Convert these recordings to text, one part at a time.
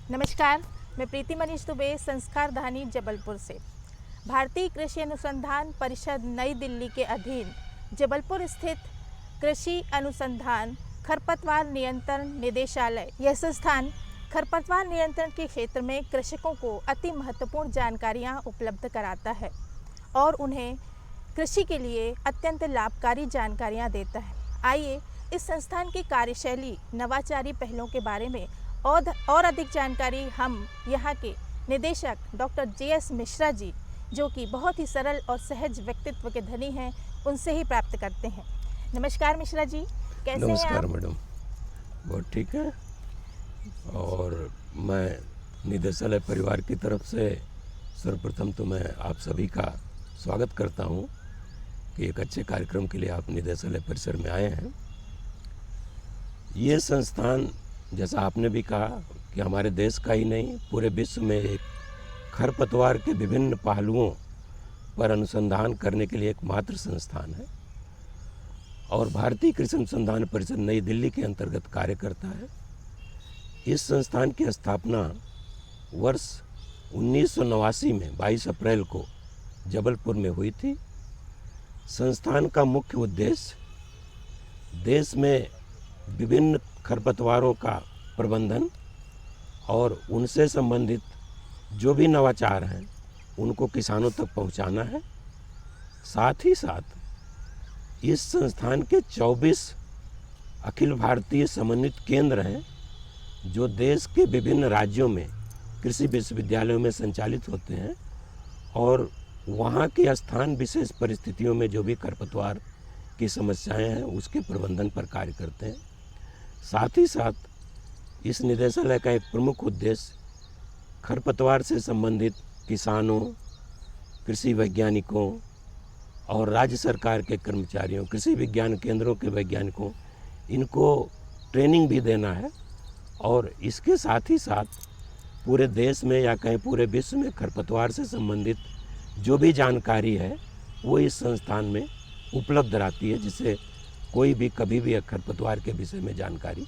नमस्कार, मैं प्रीति मनीष दुबे संस्कारधानी जबलपुर से। भारतीय कृषि अनुसंधान परिषद नई दिल्ली के अधीन जबलपुर स्थित कृषि अनुसंधान खरपतवार नियंत्रण निदेशालय, यह संस्थान खरपतवार नियंत्रण के क्षेत्र में कृषकों को अति महत्वपूर्ण जानकारियाँ उपलब्ध कराता है और उन्हें कृषि के लिए अत्यंत लाभकारी जानकारियाँ देता है। आइए इस संस्थान की कार्यशैली, नवाचारी पहलों के बारे में और अधिक जानकारी हम यहाँ के निदेशक डॉक्टर JS मिश्रा जी, जो कि बहुत ही सरल और सहज व्यक्तित्व के धनी हैं, उनसे ही प्राप्त करते हैं। नमस्कार मिश्रा जी, कैसे हैं आप? नमस्कार मैडम, बहुत ठीक है। और मैं निदेशालय परिवार की तरफ से सर्वप्रथम तो मैं आप सभी का स्वागत करता हूँ कि एक अच्छे कार्यक्रम के लिए आप निदेशालय परिसर में आए हैं। ये संस्थान, जैसा आपने भी कहा, कि हमारे देश का ही नहीं पूरे विश्व में एक खरपतवार के विभिन्न पहलुओं पर अनुसंधान करने के लिए एकमात्र संस्थान है और भारतीय कृषि अनुसंधान परिषद नई दिल्ली के अंतर्गत कार्य करता है। इस संस्थान की स्थापना वर्ष 1989 में 22 अप्रैल को जबलपुर में हुई थी। संस्थान का मुख्य उद्देश्य देश में विभिन्न खरपतवारों का प्रबंधन और उनसे संबंधित जो भी नवाचार हैं उनको किसानों तक पहुंचाना है। साथ ही साथ इस संस्थान के 24 अखिल भारतीय समन्वित केंद्र हैं जो देश के विभिन्न राज्यों में कृषि विश्वविद्यालयों में संचालित होते हैं और वहाँ के स्थान विशेष परिस्थितियों में जो भी खरपतवार की समस्याएं हैं उसके प्रबंधन पर कार्य करते हैं। साथ ही साथ इस निदेशालय का एक प्रमुख उद्देश्य खरपतवार से संबंधित किसानों, कृषि वैज्ञानिकों और राज्य सरकार के कर्मचारियों, कृषि विज्ञान केंद्रों के वैज्ञानिकों, इनको ट्रेनिंग भी देना है और इसके साथ ही साथ पूरे देश में या कहीं पूरे विश्व में खरपतवार से संबंधित जो भी जानकारी है वो इस संस्थान में उपलब्ध रहती है, जिससे कोई भी कभी भी खरपतवार के विषय में जानकारी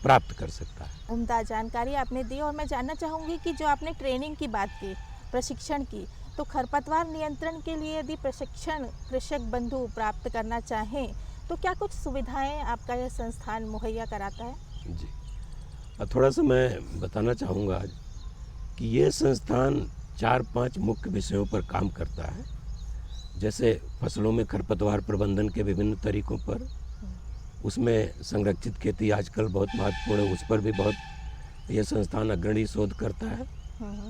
प्राप्त कर सकता है। उम्दा जानकारी आपने दी और मैं जानना चाहूँगी कि जो आपने ट्रेनिंग की बात की, प्रशिक्षण की, तो खरपतवार नियंत्रण के लिए यदि प्रशिक्षण कृषक बंधु प्राप्त करना चाहें तो क्या कुछ सुविधाएं आपका यह संस्थान मुहैया कराता है? जी, थोड़ा सा मैं बताना चाहूँगा कि ये संस्थान 4-5 मुख्य विषयों पर काम करता है। जैसे फसलों में खरपतवार प्रबंधन के विभिन्न तरीकों पर, उसमें संरक्षित खेती आजकल बहुत महत्वपूर्ण है, उस पर भी बहुत यह संस्थान अग्रणी शोध करता है,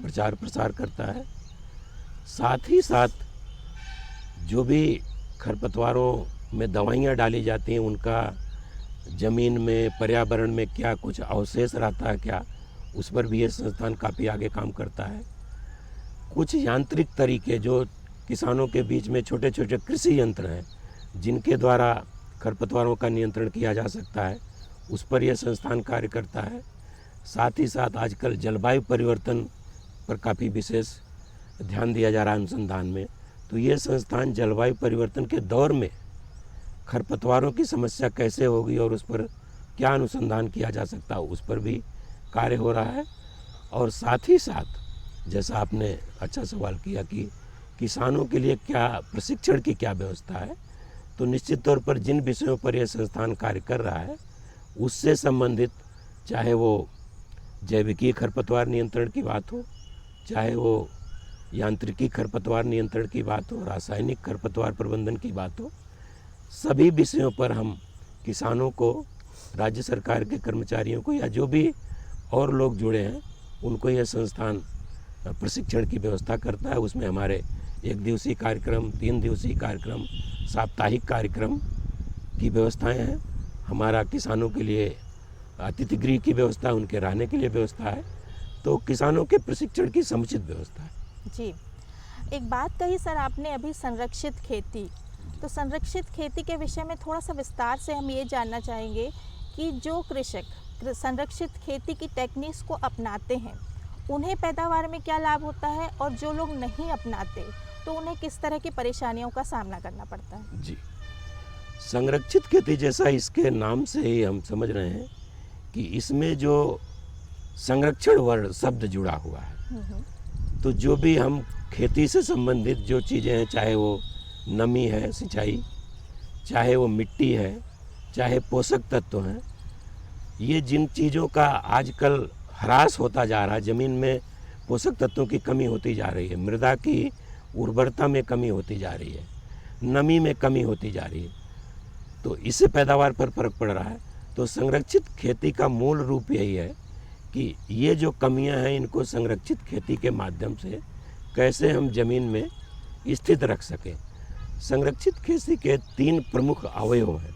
प्रचार प्रसार करता है। साथ ही साथ जो भी खरपतवारों में दवाइयाँ डाली जाती हैं उनका ज़मीन में, पर्यावरण में क्या कुछ अवशेष रहता है क्या, उस पर भी ये संस्थान काफ़ी आगे काम करता है। कुछ यांत्रिक तरीके जो किसानों के बीच में छोटे छोटे कृषि यंत्र हैं जिनके द्वारा खरपतवारों का नियंत्रण किया जा सकता है, उस पर यह संस्थान कार्य करता है। साथ ही साथ आजकल जलवायु परिवर्तन पर काफ़ी विशेष ध्यान दिया जा रहा है अनुसंधान में, तो ये संस्थान जलवायु परिवर्तन के दौर में खरपतवारों की समस्या कैसे होगी और उस पर क्या अनुसंधान किया जा सकता है, उस पर भी कार्य हो रहा है। और साथ ही साथ जैसा आपने अच्छा सवाल किया कि किसानों के लिए क्या प्रशिक्षण की क्या व्यवस्था है, तो निश्चित तौर पर जिन विषयों पर यह संस्थान कार्य कर रहा है उससे संबंधित, चाहे वो जैविकीय खरपतवार नियंत्रण की बात हो, चाहे वो यांत्रिकी खरपतवार नियंत्रण की बात हो, रासायनिक खरपतवार प्रबंधन की बात हो, सभी विषयों पर हम किसानों को, राज्य सरकार के कर्मचारियों को या जो भी और लोग जुड़े हैं उनको यह संस्थान प्रशिक्षण की व्यवस्था करता है। उसमें हमारे 1 दिवसीय कार्यक्रम, 3 दिवसीय कार्यक्रम, साप्ताहिक कार्यक्रम की व्यवस्थाएं हैं। हमारा किसानों के लिए अतिथि गृह की व्यवस्था, उनके रहने के लिए व्यवस्था है, तो किसानों के प्रशिक्षण की समुचित व्यवस्था है। जी, एक बात कही सर आपने अभी संरक्षित खेती, तो संरक्षित खेती के विषय में थोड़ा सा विस्तार से हम ये जानना चाहेंगे कि जो कृषक संरक्षित खेती की टेक्निक्स को अपनाते हैं उन्हें पैदावार में क्या लाभ होता है और जो लोग नहीं अपनाते तो उन्हें किस तरह की परेशानियों का सामना करना पड़ता है? जी, संरक्षित खेती जैसा इसके नाम से ही हम समझ रहे हैं कि इसमें जो संरक्षण वर्ण शब्द जुड़ा हुआ है। तो जो भी हम खेती से संबंधित जो चीज़ें हैं, चाहे वो नमी है, सिंचाई, चाहे वो मिट्टी है, चाहे पोषक तत्व हैं, ये जिन चीज़ों का आजकल ह्रास होता जा रहा है, ज़मीन में पोषक तत्वों की कमी होती जा रही है, मृदा की उर्वरता में कमी होती जा रही है, नमी में कमी होती जा रही है, तो इससे पैदावार पर फर्क पड़ रहा है। तो संरक्षित खेती का मूल रूप यही है कि ये जो कमियां हैं, इनको संरक्षित खेती के माध्यम से कैसे हम ज़मीन में स्थित रख सकें। संरक्षित खेती के 3 प्रमुख अवयव हैं।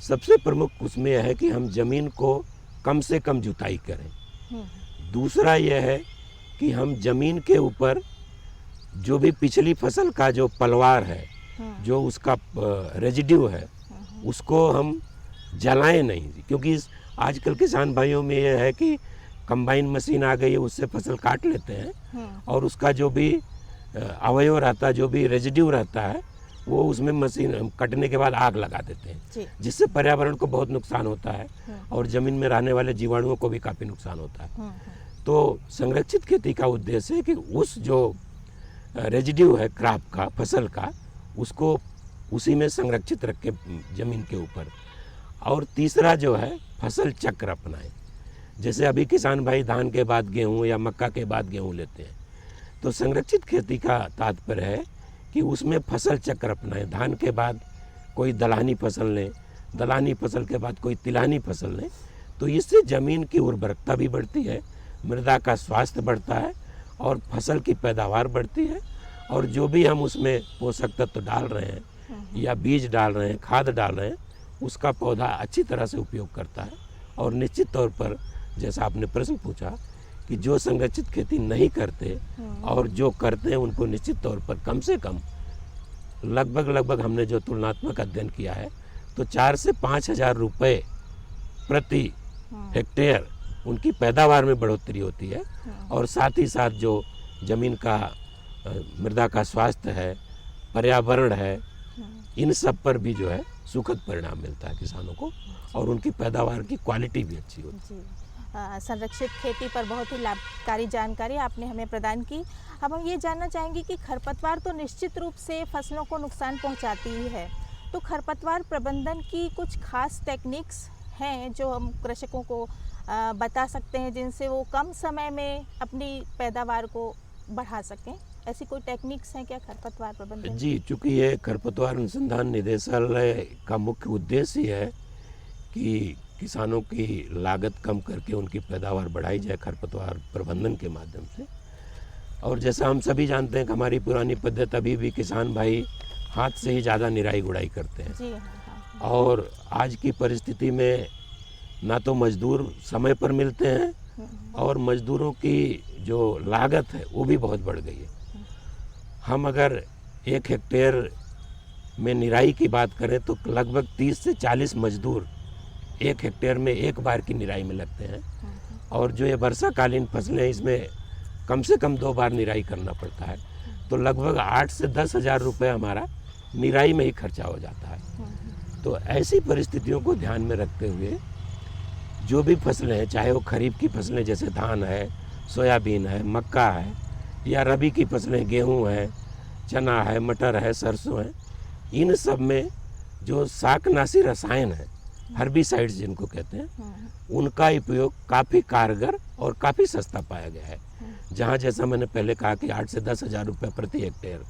सबसे प्रमुख उसमें यह है कि हम ज़मीन को कम से कम जुताई करें। दूसरा यह है कि हम ज़मीन के ऊपर जो भी पिछली फसल का जो पलवार है, जो उसका रेजिड्यू है, उसको हम जलाएं नहीं, क्योंकि आजकल किसान भाइयों में यह है कि कंबाइन मशीन आ गई है, उससे फसल काट लेते हैं और उसका जो भी अवयव रहता है, जो भी रेजिड्यू रहता है, वो उसमें मशीन कटने के बाद आग लगा देते हैं, जिससे पर्यावरण को बहुत नुकसान होता है और ज़मीन में रहने वाले जीवाणुओं को भी काफ़ी नुकसान होता है। तो संरक्षित खेती का उद्देश्य है कि उस जो रेजिड्यू है क्रॉप का, फसल का, उसको उसी में संरक्षित रख के ज़मीन के ऊपर। और तीसरा जो है फसल चक्र अपनाएं। जैसे अभी किसान भाई धान के बाद गेहूँ या मक्का के बाद गेहूँ लेते हैं, तो संरक्षित खेती का तात्पर्य है कि उसमें फसल चक्र अपनाएं। धान के बाद कोई दलहनी फसल लें, दलहनी फसल के बाद कोई तिलहनी फसल लें, तो इससे ज़मीन की उर्वरकता भी बढ़ती है, मृदा का स्वास्थ्य बढ़ता है और फसल की पैदावार बढ़ती है। और जो भी हम उसमें पोषक तत्व डाल रहे हैं या बीज डाल रहे हैं, खाद डाल रहे हैं, उसका पौधा अच्छी तरह से उपयोग करता है। और निश्चित तौर पर जैसा आपने प्रश्न पूछा कि जो संरक्षित खेती नहीं करते और जो करते हैं, उनको निश्चित तौर पर कम से कम लगभग हमने जो तुलनात्मक अध्ययन किया है, तो 4 से 5 हज़ार रुपये प्रति हेक्टेयर उनकी पैदावार में बढ़ोतरी होती है। और साथ ही साथ जो ज़मीन का मृदा का स्वास्थ्य है, पर्यावरण है, इन सब पर भी जो है सुखद परिणाम मिलता है किसानों को और उनकी पैदावार की क्वालिटी भी अच्छी होती है। संरक्षित खेती पर बहुत ही लाभकारी जानकारी आपने हमें प्रदान की। अब हम ये जानना चाहेंगे कि खरपतवार तो निश्चित रूप से फसलों को नुकसान पहुंचाती ही है, तो खरपतवार प्रबंधन की कुछ खास टेक्निक्स हैं जो हम कृषकों को बता सकते हैं, जिनसे वो कम समय में अपनी पैदावार को बढ़ा सकें? ऐसी कोई टेक्निक्स हैं क्या खरपतवार प्रबंधन? जी, चूँकि ये खरपतवार अनुसंधान निदेशालय का मुख्य उद्देश्य है कि किसानों की लागत कम करके उनकी पैदावार बढ़ाई जाए खरपतवार प्रबंधन के माध्यम से। और जैसा हम सभी जानते हैं कि हमारी पुरानी पद्धति अभी भी किसान भाई हाथ से ही ज़्यादा निराई गुड़ाई करते हैं। जी हाँ। और आज की परिस्थिति में ना तो मजदूर समय पर मिलते हैं और मजदूरों की जो लागत है वो भी बहुत बढ़ गई है। हम अगर 1 हेक्टेयर में निराई की बात करें तो लगभग 30 से 40 मजदूर 1 हेक्टेयर में एक बार की निराई में लगते हैं। और जो ये वर्षाकालीन फसलें, इसमें कम से कम 2 बार निराई करना पड़ता है, तो लगभग 8 से 10 हज़ार रुपये हमारा निराई में ही खर्चा हो जाता है। तो ऐसी परिस्थितियों को ध्यान में रखते हुए जो भी फसलें हैं, चाहे वो खरीफ की फसलें जैसे धान है, सोयाबीन है, मक्का है, या रबी की फसलें गेहूं है, चना है, मटर है, सरसों है, इन सब में जो शाकनाशी रसायन है, हर्बिसाइड्स जिनको कहते हैं, उनका उपयोग काफ़ी कारगर और काफ़ी सस्ता पाया गया है। जहाँ जैसा मैंने पहले कहा कि 8 से 10 हज़ार रुपये प्रति हेक्टेयर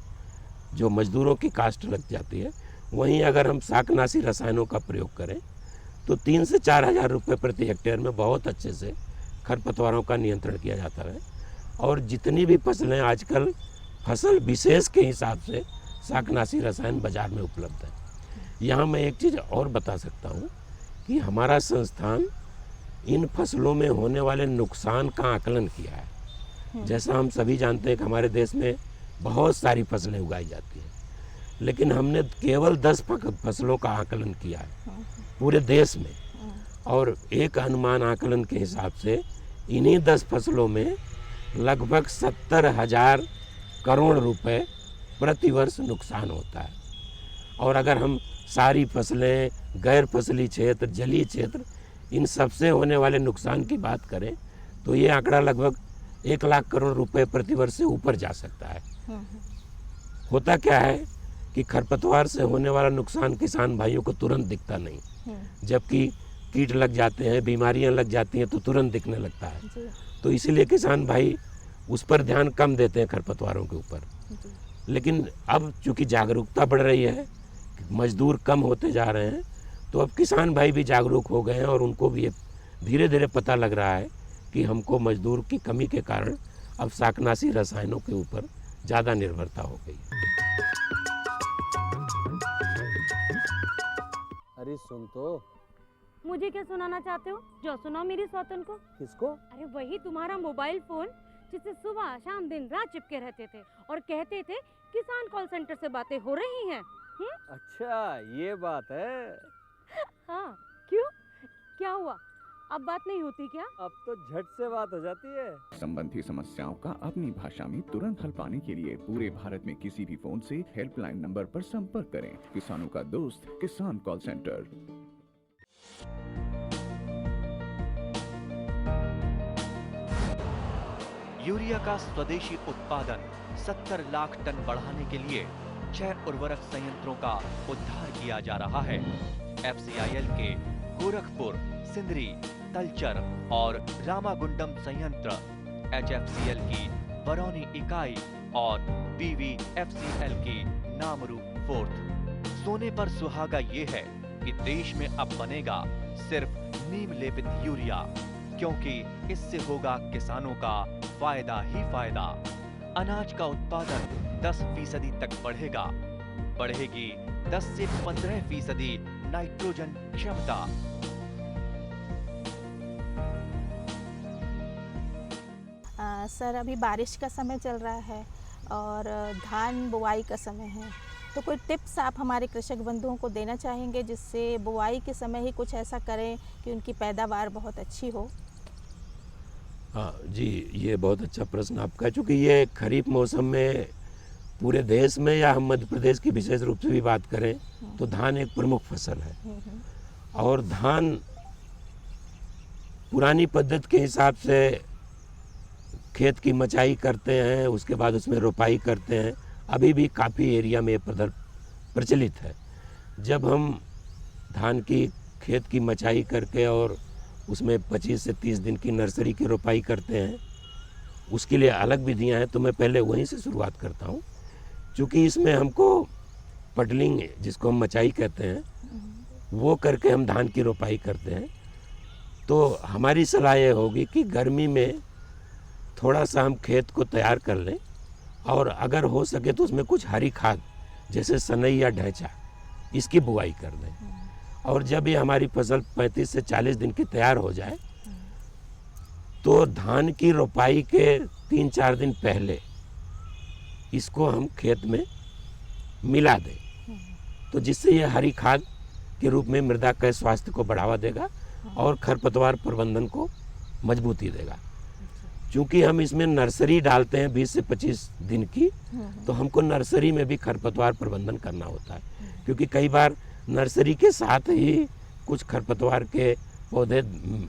जो मजदूरों की कास्ट लग जाती है, वहीं अगर हम शाकनाशी रसायनों का प्रयोग करें तो 3 से 4 हज़ार रुपये प्रति हेक्टेयर में बहुत अच्छे से खरपतवारों का नियंत्रण किया जाता है। और जितनी भी फसलें आजकल फसल विशेष के हिसाब से शाकनाशी रसायन बाज़ार में उपलब्ध है। यहाँ मैं एक चीज़ और बता सकता हूँ कि हमारा संस्थान इन फसलों में होने वाले नुकसान का आकलन किया है। जैसा हम सभी जानते हैं कि हमारे देश में बहुत सारी फसलें उगाई जाती हैं, लेकिन हमने केवल 10 फसलों का आकलन किया है पूरे देश में। और एक अनुमान आकलन के हिसाब से इन्हीं 10 फसलों में लगभग 70,000 करोड़ रुपए प्रतिवर्ष नुकसान होता है। और अगर हम सारी फसलें, गैर फसली क्षेत्र, जलीय क्षेत्र, इन सबसे होने वाले नुकसान की बात करें तो ये आंकड़ा लगभग 1 लाख करोड़ रुपए प्रतिवर्ष से ऊपर जा सकता है। होता क्या है कि खरपतवार से होने वाला नुकसान किसान भाइयों को तुरंत दिखता नहीं, जबकि कीट लग जाते हैं, बीमारियां लग जाती हैं तो तुरंत दिखने लगता है। तो इसीलिए किसान भाई उस पर ध्यान कम देते हैं खरपतवारों के ऊपर। लेकिन अब चूंकि जागरूकता बढ़ रही है, मजदूर कम होते जा रहे हैं, तो अब किसान भाई भी जागरूक हो गए हैं और उनको भी धीरे धीरे पता लग रहा है कि हमको मजदूर की कमी के कारण अब शाकनाशी रसायनों के ऊपर ज़्यादा निर्भरता हो गई। अरे सुन तो। मुझे क्या सुनाना चाहते हो? जो सुनाओ मेरी सौतन को। किसको? अरे वही तुम्हारा मोबाइल फोन जिससे सुबह शाम दिन रात चिपके रहते थे और कहते थे किसान कॉल सेंटर से बातें हो रही हैं। अच्छा ये बात है। हाँ क्यों, क्या हुआ? अब बात नहीं होती क्या? अब तो झट से बात हो जाती है। संबंधी समस्याओं का अपनी भाषा में तुरंत हल पाने के लिए पूरे भारत में किसी भी फोन से हेल्पलाइन नंबर पर संपर्क करें। किसानों का दोस्त किसान कॉल सेंटर। यूरिया का स्वदेशी उत्पादन 70 लाख टन बढ़ाने के लिए 6 उर्वरक संयंत्रों का उद्धार किया जा रहा है। FCIL के गोरखपुर, सिंदरी, तलचर और रामागुंडम संयंत्र, HFCL की बरौनी इकाई और BVFCL की नामरू फोर्थ। सोने पर सुहागा ये है कि देश में अब बनेगा सिर्फ नीम लेपित यूरिया, क्योंकि इससे होगा किसानों का फायदा ही फायदा। अनाज का उत्पादन 10% तक बढ़ेगा। बढ़ेगी 10 से 15% नाइट्रोजन क्षमता। सर अभी बारिश का समय चल रहा है और धान बुआई का समय है, तो कोई टिप्स आप हमारे कृषक बंधुओं को देना चाहेंगे जिससे बुआई के समय ही कुछ ऐसा करें कि उनकी पैदावार बहुत अच्छी हो? हाँ जी, ये बहुत अच्छा प्रश्न आपका, चूँकि ये खरीफ मौसम में पूरे देश में या हम मध्य प्रदेश की विशेष रूप से भी बात करें तो धान एक प्रमुख फसल है। और धान पुरानी पद्धति के हिसाब से खेत की मचाई करते हैं, उसके बाद उसमें रोपाई करते हैं। अभी भी काफ़ी एरिया में प्रचलित है। जब हम धान की खेत की मचाई करके और उसमें 25 से 30 दिन की नर्सरी की रोपाई करते हैं, उसके लिए अलग विधियां हैं, तो मैं पहले वहीं से शुरुआत करता हूं। क्योंकि इसमें हमको पटलिंग, जिसको हम मचाई कहते हैं, वो करके हम धान की रोपाई करते हैं। तो हमारी सलाह ये होगी कि गर्मी में थोड़ा सा हम खेत को तैयार कर लें और अगर हो सके तो उसमें कुछ हरी खाद जैसे सनई या ढैंचा, इसकी बुआई कर दें। और जब ये हमारी फसल 35 से 40 दिन की तैयार हो जाए तो धान की रोपाई के 3-4 दिन पहले इसको हम खेत में मिला दें, तो जिससे ये हरी खाद के रूप में मृदा के स्वास्थ्य को बढ़ावा देगा और खरपतवार प्रबंधन को मजबूती देगा। क्योंकि हम इसमें नर्सरी डालते हैं 20 से 25 दिन की, तो हमको नर्सरी में भी खरपतवार प्रबंधन करना होता है। क्योंकि कई बार नर्सरी के साथ ही कुछ खरपतवार के पौधे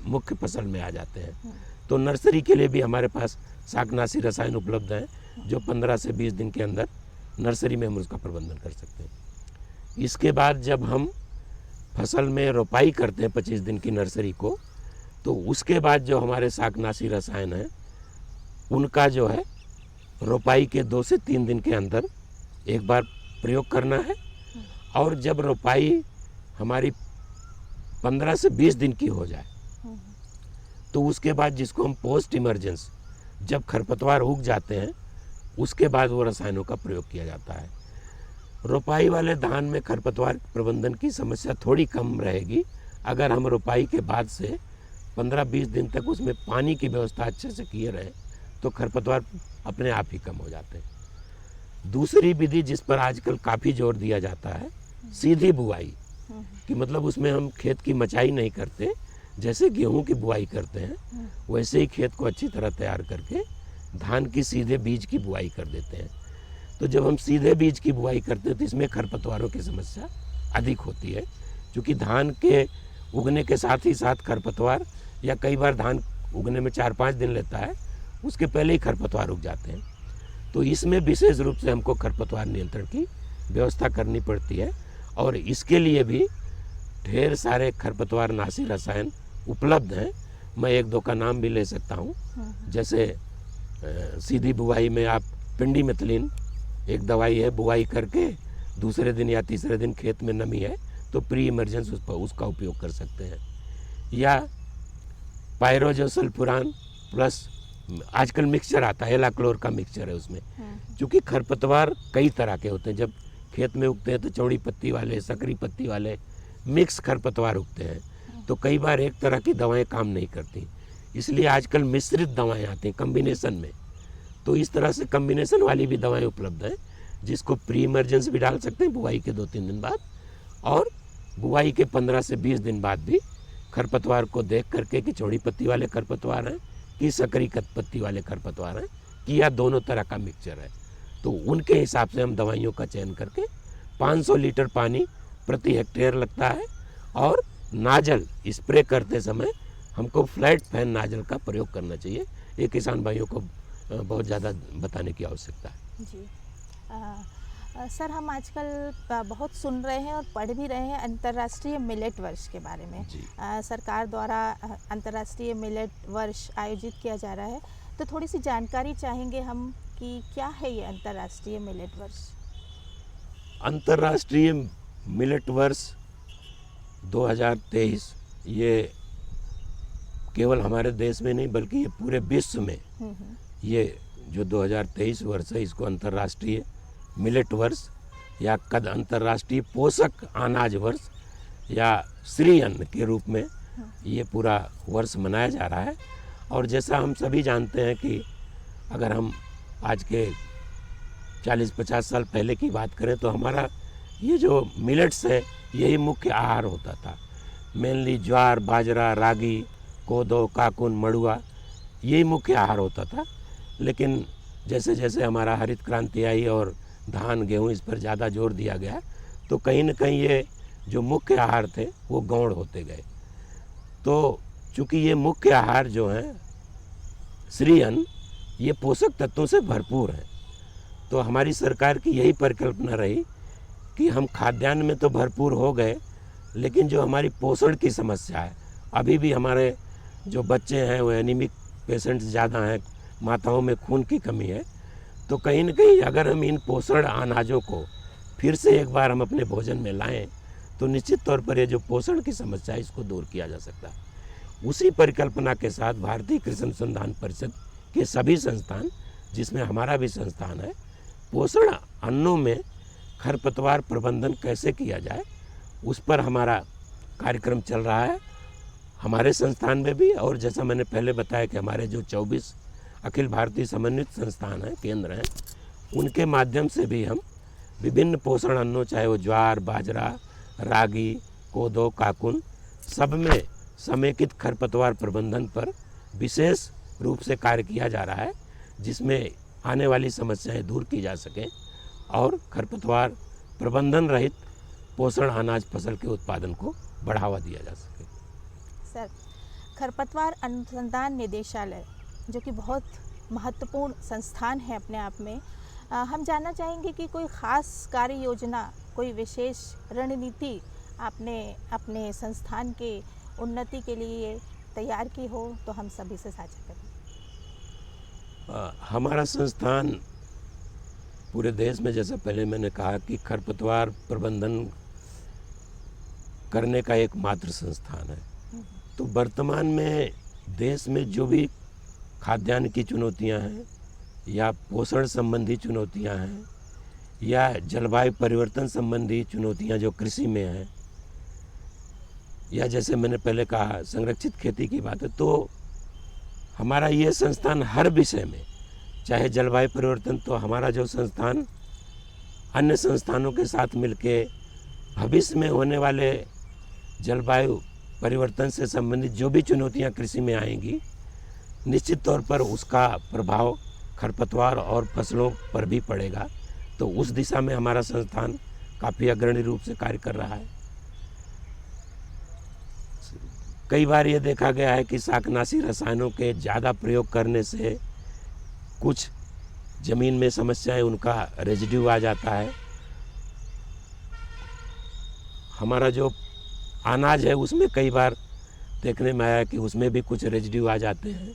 मुख्य फसल में आ जाते हैं, तो नर्सरी के लिए भी हमारे पास शाकनाशी रसायन उपलब्ध हैं, जो 15 से 20 दिन के अंदर नर्सरी में हम उसका प्रबंधन कर सकते हैं। इसके बाद जब हम फसल में रोपाई करते हैं 25 दिन की नर्सरी को, तो उसके बाद जो हमारे शाकनाशी रसायन हैं उनका जो है रोपाई के 2 से 3 दिन के अंदर एक बार प्रयोग करना है। और जब रोपाई हमारी 15 से 20 दिन की हो जाए तो उसके बाद, जिसको हम पोस्ट इमरजेंस, जब खरपतवार उग जाते हैं उसके बाद वो रसायनों का प्रयोग किया जाता है। रोपाई वाले धान में खरपतवार प्रबंधन की समस्या थोड़ी कम रहेगी अगर हम रोपाई के बाद से 15-20 दिन तक उसमें पानी की व्यवस्था अच्छे से किए रहे, तो खरपतवार अपने आप ही कम हो जाते हैं। दूसरी विधि जिस पर आजकल काफ़ी जोर दिया जाता है, सीधी बुआई, कि मतलब उसमें हम खेत की मचाई नहीं करते, जैसे गेहूं की बुआई करते हैं वैसे ही खेत को अच्छी तरह तैयार करके धान की सीधे बीज की बुआई कर देते हैं। तो जब हम सीधे बीज की बुआई करते हैं तो इसमें खरपतवारों की समस्या अधिक होती है, क्योंकि धान के उगने के साथ ही साथ खरपतवार या कई बार धान उगने में 4-5 दिन लेता है, उसके पहले ही खरपतवार उग जाते हैं। तो इसमें विशेष रूप से हमको खरपतवार नियंत्रण की व्यवस्था करनी पड़ती है और इसके लिए भी ढेर सारे खरपतवार नाशी रसायन उपलब्ध हैं। मैं 1-2 का नाम भी ले सकता हूँ। जैसे सीधी बुवाई में आप पिंडीमिथलिन एक दवाई है, बुवाई करके दूसरे दिन या तीसरे दिन खेत में नमी है तो प्री इमरजेंस उसका उपयोग कर सकते हैं। या पायरोजोसल्फुरान प्लस आजकल मिक्सचर आता है, एलाक्लोर का मिक्सचर है उसमें। क्योंकि खरपतवार कई तरह के होते हैं, जब खेत में उगते हैं तो चौड़ी पत्ती वाले, सकरी पत्ती वाले मिक्स खरपतवार उगते हैं, तो कई बार एक तरह की दवाएं काम नहीं करती, इसलिए आजकल मिश्रित दवाएं आती हैं कम्बिनेशन में। तो इस तरह से कम्बिनेशन वाली भी दवाएं उपलब्ध हैं, जिसको प्री इमरजेंस भी डाल सकते हैं बुआई के 2-3 दिन बाद, और बुआई के 15 से 20 दिन बाद भी खरपतवार को देख करके कि चौड़ी पत्ती वाले खरपतवार हैं कि सकरी पत्ती वाले खरपतवार हैं कि या दोनों तरह का मिक्सचर है, तो उनके हिसाब से हम दवाइयों का चयन करके 500 लीटर पानी प्रति हेक्टेयर लगता है। और नाजल स्प्रे करते समय हमको फ्लैट फैन नाजल का प्रयोग करना चाहिए। ये किसान भाइयों को बहुत ज़्यादा बताने की आवश्यकता है। जी सर, हम आजकल बहुत सुन रहे हैं और पढ़ भी रहे हैं अंतर्राष्ट्रीय मिलेट वर्ष के बारे में। सरकार द्वारा अंतर्राष्ट्रीय मिलेट वर्ष आयोजित किया जा रहा है, तो थोड़ी सी जानकारी चाहेंगे हम कि क्या है ये अंतर्राष्ट्रीय मिलेट वर्ष। अंतर्राष्ट्रीय मिलेट वर्ष 2023 ये केवल हमारे देश में नहीं बल्कि ये पूरे विश्व में ये जो 2023 वर्ष है, इसको अंतर्राष्ट्रीय मिलेट वर्ष या अंतर्राष्ट्रीय पोषक अनाज वर्ष या श्री अन्न के रूप में ये पूरा वर्ष मनाया जा रहा है। और जैसा हम सभी जानते हैं कि अगर हम आज के 40-50 साल पहले की बात करें तो हमारा ये जो मिलेट्स है यही मुख्य आहार होता था। मेनली ज्वार, बाजरा, रागी, कोदो, काकुन, मड़ुआ यही मुख्य आहार होता था। लेकिन जैसे जैसे हमारा हरित क्रांति आई और धान, गेहूँ इस पर ज़्यादा जोर दिया गया, तो कहीं न कहीं ये जो मुख्य आहार थे वो गौण होते गए। तो चूँकि ये मुख्य आहार जो हैं श्री अन्न, ये पोषक तत्वों से भरपूर है, तो हमारी सरकार की यही परिकल्पना रही कि हम खाद्यान्न में तो भरपूर हो गए, लेकिन जो हमारी पोषण की समस्या है, अभी भी हमारे जो बच्चे हैं वो एनीमिक पेशेंट्स ज़्यादा हैं, माताओं में खून की कमी है, तो कहीं न कहीं अगर हम इन पोषण अनाजों को फिर से एक बार हम अपने भोजन में लाएं तो निश्चित तौर पर ये जो पोषण की समस्या है इसको दूर किया जा सकता है। उसी परिकल्पना के साथ भारतीय कृषि अनुसंधान परिषद के सभी संस्थान, जिसमें हमारा भी संस्थान है, पोषण अन्नों में खरपतवार प्रबंधन कैसे किया जाए उस पर हमारा कार्यक्रम चल रहा है हमारे संस्थान में भी। और जैसा मैंने पहले बताया कि हमारे जो 24 अखिल भारतीय समन्वित संस्थान हैं, केंद्र हैं, उनके माध्यम से भी हम विभिन्न पोषण अन्नों, चाहे वो ज्वार, बाजरा, रागी, कोदो, काकुन, सब में समेकित खरपतवार प्रबंधन पर विशेष रूप से कार्य किया जा रहा है, जिसमें आने वाली समस्याएं दूर की जा सकें और खरपतवार प्रबंधन रहित पोषण अनाज फसल के उत्पादन को बढ़ावा दिया जा सके। सर, खरपतवार अनुसंधान निदेशालय जो कि बहुत महत्वपूर्ण संस्थान है अपने आप में, हम जानना चाहेंगे कि कोई ख़ास कार्य योजना, कोई विशेष रणनीति आपने अपने संस्थान के उन्नति के लिए तैयार की हो तो हम सभी से साझा करें। हमारा संस्थान पूरे देश में, जैसा पहले मैंने कहा, कि खरपतवार प्रबंधन करने का एकमात्र संस्थान है। तो वर्तमान में देश में जो भी खाद्यान्न की चुनौतियां हैं या पोषण संबंधी चुनौतियां हैं या जलवायु परिवर्तन संबंधी चुनौतियां जो कृषि में हैं, या जैसे मैंने पहले कहा संरक्षित खेती की बात है, तो हमारा ये संस्थान हर विषय में, चाहे जलवायु परिवर्तन, तो हमारा जो संस्थान अन्य संस्थानों के साथ मिलके भविष्य में होने वाले जलवायु परिवर्तन से संबंधित जो भी चुनौतियां कृषि में आएंगी, निश्चित तौर पर उसका प्रभाव खरपतवार और फसलों पर भी पड़ेगा। तो उस दिशा में हमारा संस्थान काफ़ी अग्रणी रूप से कार्य कर रहा है। कई बार ये देखा गया है कि शाकनाशी रसायनों के ज़्यादा प्रयोग करने से कुछ ज़मीन में समस्याएं, उनका रेजिड्यू आ जाता है। हमारा जो अनाज है उसमें कई बार देखने में आया कि उसमें भी कुछ रेजिड्यू आ जाते हैं।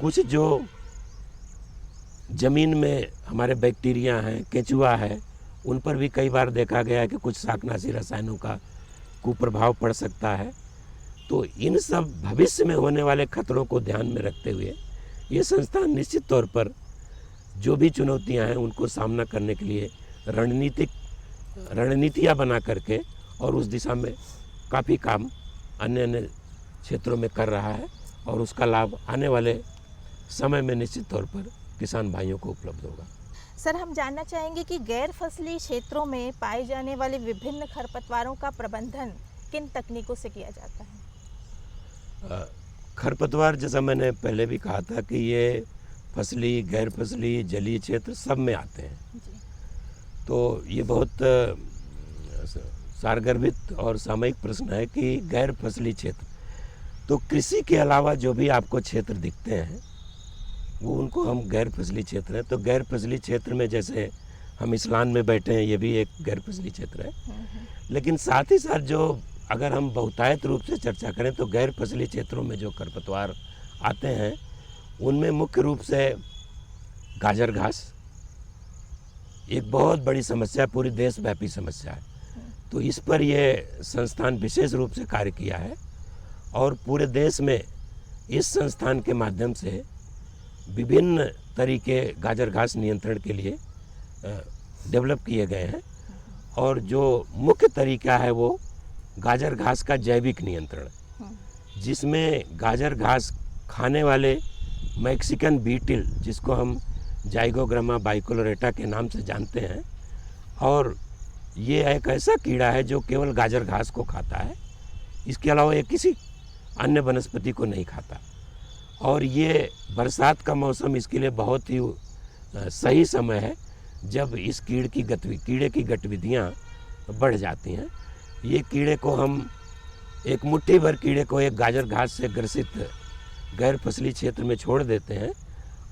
कुछ जो ज़मीन में हमारे बैक्टीरिया हैं, केंचुआ है, उन पर भी कई बार देखा गया है कि कुछ शाकनाशी रसायनों का कुप्रभाव पड़ सकता है। तो इन सब भविष्य में होने वाले खतरों को ध्यान में रखते हुए ये संस्थान निश्चित तौर पर जो भी चुनौतियां हैं उनको सामना करने के लिए रणनीतियाँ बना करके और उस दिशा में काफ़ी काम अन्य अन्य क्षेत्रों में कर रहा है और उसका लाभ आने वाले समय में निश्चित तौर पर किसान भाइयों को उपलब्ध होगा। सर, हम जानना चाहेंगे कि गैर फसली क्षेत्रों में पाए जाने वाले विभिन्न खरपतवारों का प्रबंधन किन तकनीकों से किया जाता है? खरपतवार, जैसा मैंने पहले भी कहा था कि ये फसली, गैर फसली, जलीय क्षेत्र सब में आते हैं जी। तो ये बहुत सारगर्भित और सामयिक प्रश्न है कि गैर फसली क्षेत्र, तो कृषि के अलावा जो भी आपको क्षेत्र दिखते हैं वो उनको हम गैर फसली क्षेत्र हैं। तो गैर फसली क्षेत्र में जैसे हम इस्लान में बैठे हैं, ये भी एक गैर फसली क्षेत्र है। लेकिन साथ ही साथ जो अगर हम बहुतायत रूप से चर्चा करें तो गैर फसली क्षेत्रों में जो खरपतवार आते हैं उनमें मुख्य रूप से गाजर घास एक बहुत बड़ी समस्या, पूरी देशव्यापी समस्या है। तो इस पर ये संस्थान विशेष रूप से कार्य किया है और पूरे देश में इस संस्थान के माध्यम से विभिन्न तरीके गाजर घास नियंत्रण के लिए डेवलप किए गए हैं। और जो मुख्य तरीका है वो गाजर घास का जैविक नियंत्रण, जिसमें गाजर घास खाने वाले मैक्सिकन बीटिल, जिसको हम जाइगोग्रामा बाइकोलोरेटा के नाम से जानते हैं, और ये एक ऐसा कीड़ा है जो केवल गाजर घास को खाता है, इसके अलावा ये किसी अन्य वनस्पति को नहीं खाता। और ये बरसात का मौसम इसके लिए बहुत ही सही समय है जब इस कीड़े की गतिविधियाँ बढ़ जाती हैं। ये कीड़े को हम एक मुट्ठी भर कीड़े को एक गाजर घास से ग्रसित गैर फसली क्षेत्र में छोड़ देते हैं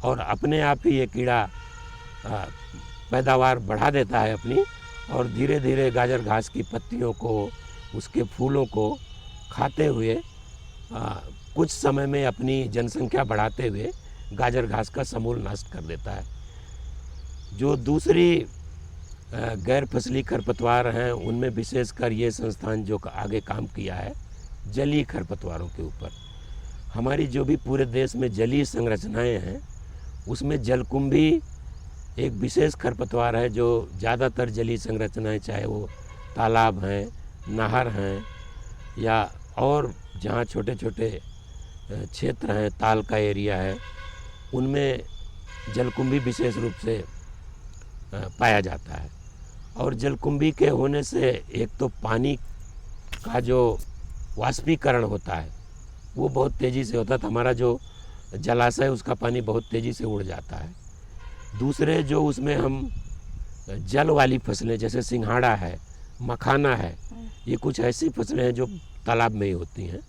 और अपने आप ही ये कीड़ा पैदावार बढ़ा देता है अपनी, और धीरे धीरे गाजर घास की पत्तियों को, उसके फूलों को खाते हुए कुछ समय में अपनी जनसंख्या बढ़ाते हुए गाजर घास का समूल नाश कर देता है। जो दूसरी गैर फसली खरपतवार हैं उनमें विशेषकर ये संस्थान जो आगे काम किया है जलीय खरपतवारों के ऊपर। हमारी जो भी पूरे देश में जलीय संरचनाएं हैं उसमें जलकुंभी एक विशेष खरपतवार है जो ज़्यादातर जलीय संरचनाएं, चाहे वो तालाब हैं, नहर हैं या और जहाँ छोटे छोटे क्षेत्र हैं, ताल का एरिया है, उनमें जलकुंभी विशेष रूप से पाया जाता है। और जलकुंभी के होने से एक तो पानी का जो वाष्पीकरण होता है वो बहुत तेज़ी से होता है, हमारा जो जलाशय उसका पानी बहुत तेज़ी से उड़ जाता है। दूसरे जो उसमें हम जल वाली फसलें जैसे सिंघाड़ा है, मखाना है, ये कुछ ऐसी फसलें हैं जो तालाब में ही होती हैं,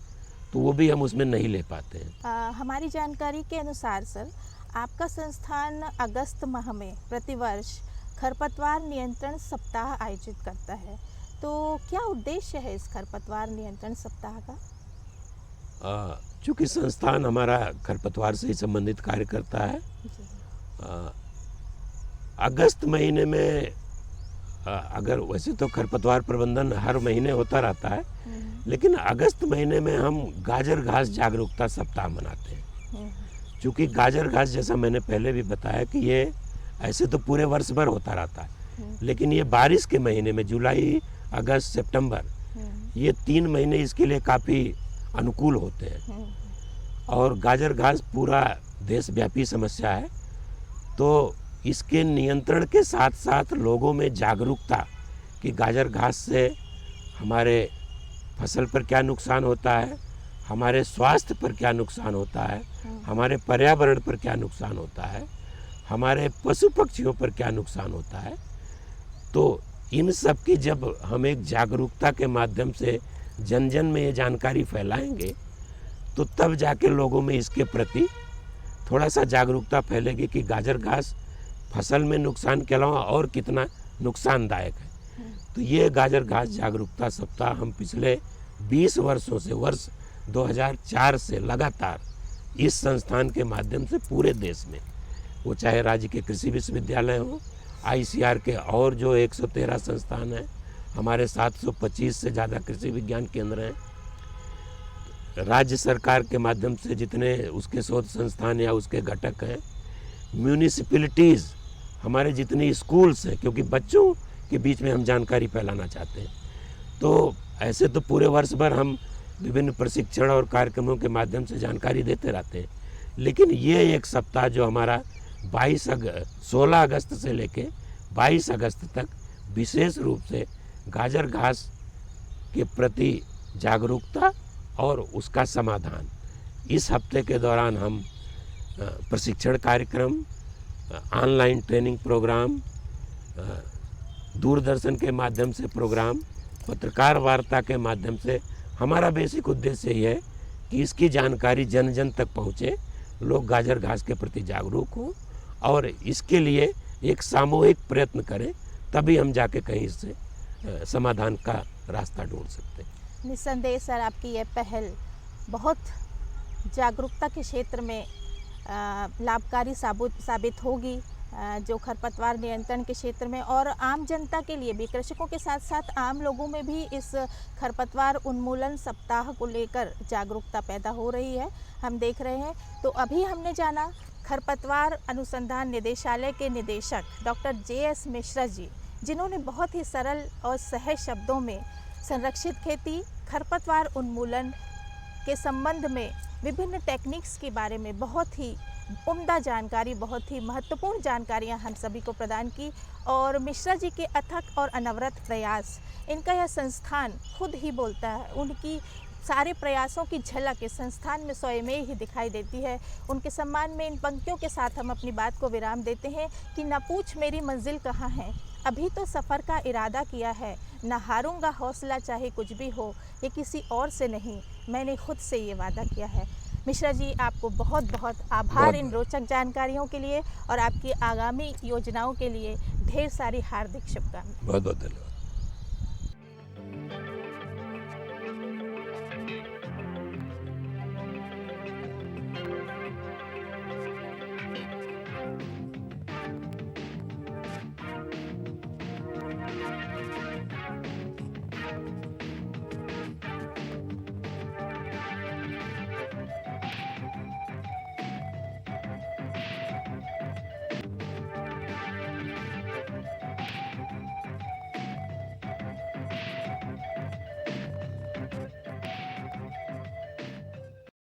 तो वो भी हम उसमें नहीं ले पाते हैं। हमारी जानकारी के अनुसार सर, आपका संस्थान अगस्त माह में प्रतिवर्ष खरपतवार नियंत्रण सप्ताह आयोजित करता है, तो क्या उद्देश्य है इस खरपतवार नियंत्रण सप्ताह का? चूँकि संस्थान हमारा खरपतवार से ही संबंधित कार्य करता है, अगस्त महीने में अगर वैसे तो खरपतवार प्रबंधन हर महीने होता रहता है, लेकिन अगस्त महीने में हम गाजर घास जागरूकता सप्ताह मनाते हैं। चूँकि गाजर घास, जैसा मैंने पहले भी बताया कि ये ऐसे तो पूरे वर्ष भर होता रहता है, लेकिन ये बारिश के महीने में जुलाई, अगस्त, सितंबर, ये 3 महीने इसके लिए काफ़ी अनुकूल होते हैं। और गाजर घास पूरा देशव्यापी समस्या है, तो इसके नियंत्रण के साथ साथ लोगों में जागरूकता कि गाजर घास से हमारे फसल पर क्या नुकसान होता है, हमारे स्वास्थ्य पर क्या नुकसान होता है, हमारे पर्यावरण पर क्या नुकसान होता है, हमारे पशु पक्षियों पर क्या नुकसान होता है। तो इन सब की जब हम एक जागरूकता के माध्यम से जन जन में ये जानकारी फैलाएंगे तो तब जाके लोगों में इसके प्रति थोड़ा सा जागरूकता फैलेगी कि गाजर घास फसल में नुकसान के अलावा और कितना नुकसानदायक है। तो ये गाजर घास जागरूकता सप्ताह हम पिछले 20 वर्षों से, वर्ष 2004 से लगातार इस संस्थान के माध्यम से पूरे देश में, वो चाहे राज्य के कृषि विश्वविद्यालय हो, ICAR के और जो 113 संस्थान हैं, हमारे 725 से ज़्यादा कृषि विज्ञान केंद्र हैं, राज्य सरकार के माध्यम से जितने उसके शोध संस्थान या उसके घटक हैं, म्यूनिसिपैलिटीज़, हमारे जितने स्कूल्स हैं, क्योंकि बच्चों के बीच में हम जानकारी फैलाना चाहते हैं। तो ऐसे तो पूरे वर्ष भर हम विभिन्न प्रशिक्षण और कार्यक्रमों के माध्यम से जानकारी देते रहते हैं, लेकिन ये एक सप्ताह जो हमारा 16 अगस्त से लेके 22 अगस्त तक विशेष रूप से गाजर घास के प्रति जागरूकता और उसका समाधान, इस हफ्ते के दौरान हम प्रशिक्षण कार्यक्रम, ऑनलाइन ट्रेनिंग प्रोग्राम, दूरदर्शन के माध्यम से प्रोग्राम, पत्रकार वार्ता के माध्यम से, हमारा बेसिक उद्देश्य ये है कि इसकी जानकारी जन जन तक पहुँचे, लोग गाजर घास के प्रति जागरूक हों और इसके लिए एक सामूहिक प्रयत्न करें, तभी हम जाके कहीं से समाधान का रास्ता ढूंढ सकते हैं। निस्संदेह सर, आपकी यह पहल बहुत जागरूकता के क्षेत्र में लाभकारी साबित होगी, जो खरपतवार नियंत्रण के क्षेत्र में, और आम जनता के लिए भी, कृषकों के साथ साथ आम लोगों में भी इस खरपतवार उन्मूलन सप्ताह को लेकर जागरूकता पैदा हो रही है, हम देख रहे हैं। तो अभी हमने जाना खरपतवार अनुसंधान निदेशालय के निदेशक डॉक्टर JS मिश्रा जी, जिन्होंने बहुत ही सरल और सहज शब्दों में संरक्षित खेती, खरपतवार उन्मूलन के संबंध में विभिन्न टेक्निक्स के बारे में बहुत ही उम्दा जानकारी, बहुत ही महत्वपूर्ण जानकारियां हम सभी को प्रदान की। और मिश्रा जी के अथक और अनवरत प्रयास, इनका यह संस्थान खुद ही बोलता है, उनकी सारे प्रयासों की झलक इस संस्थान में स्वयं ही दिखाई देती है। उनके सम्मान में इन पंक्तियों के साथ हम अपनी बात को विराम देते हैं कि न पूछ मेरी मंजिल कहाँ है, अभी तो सफ़र का इरादा किया है, न हारूंगा हौसला चाहे कुछ भी हो, ये किसी और से नहीं, मैंने खुद से ये वादा किया है। मिश्रा जी, आपको बहुत बहुत आभार इन रोचक जानकारियों के लिए और आपकी आगामी योजनाओं के लिए ढेर सारी हार्दिक शुभकामनाएं। बहुत बहुत धन्यवाद।